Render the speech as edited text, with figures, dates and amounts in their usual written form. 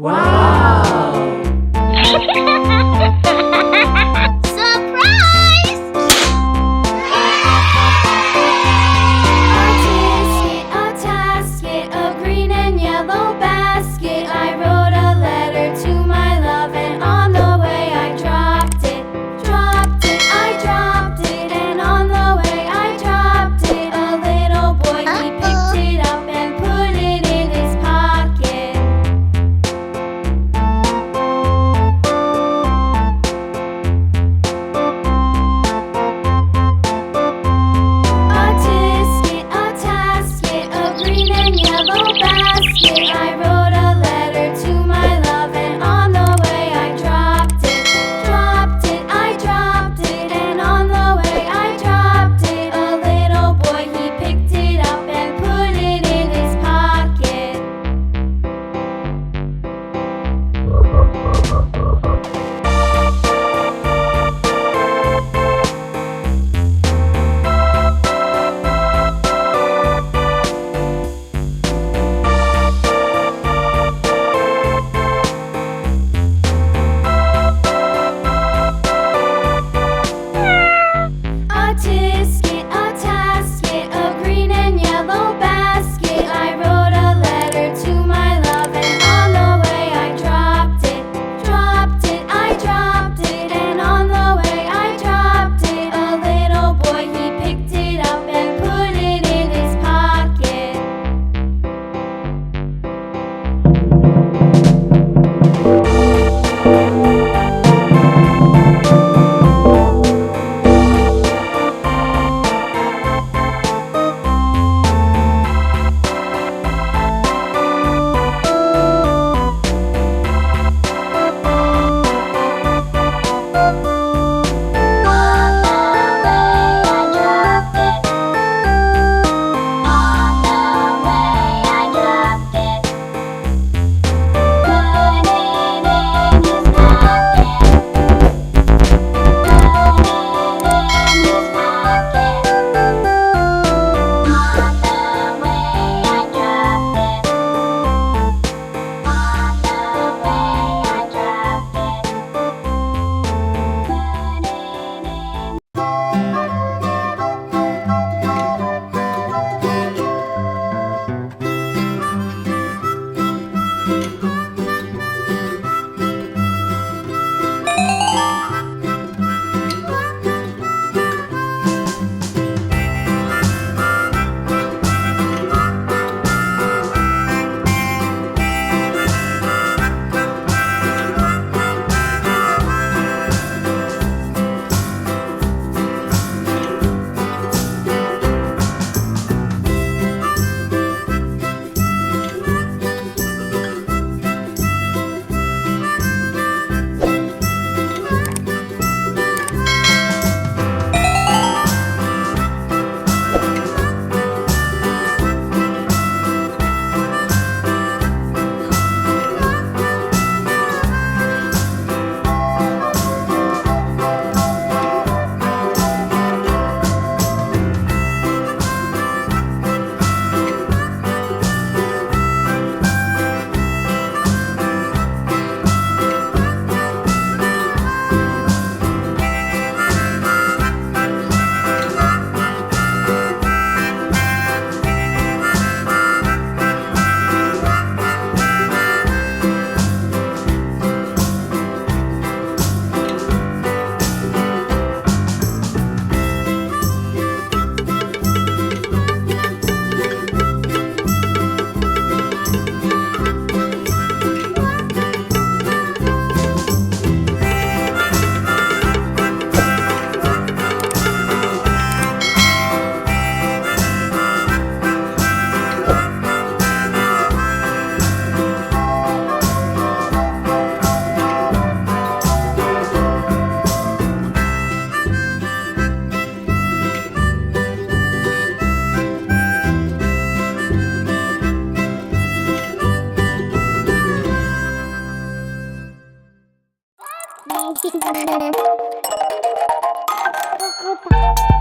Wow! Surprise! A tasket, a green and yellow basket. I wrote a letter to my love, and on the way I dropped it. I dropped it, and on the way I dropped it. A little boy, he picked it up and put it in his pocket. A tasket, a green and yellow basket. I wrote a letter to my love, and on the way I dropped it. I dropped it, and on the way I dropped it. A little boy, he picked it up and put it in his pocket. A tasket, a green and yellow basket. I wrote a letter to my love, and on the way I dropped it. I dropped it, and on the way I dropped it. A little boy, he picked it up and put it in his pocket. Thank you.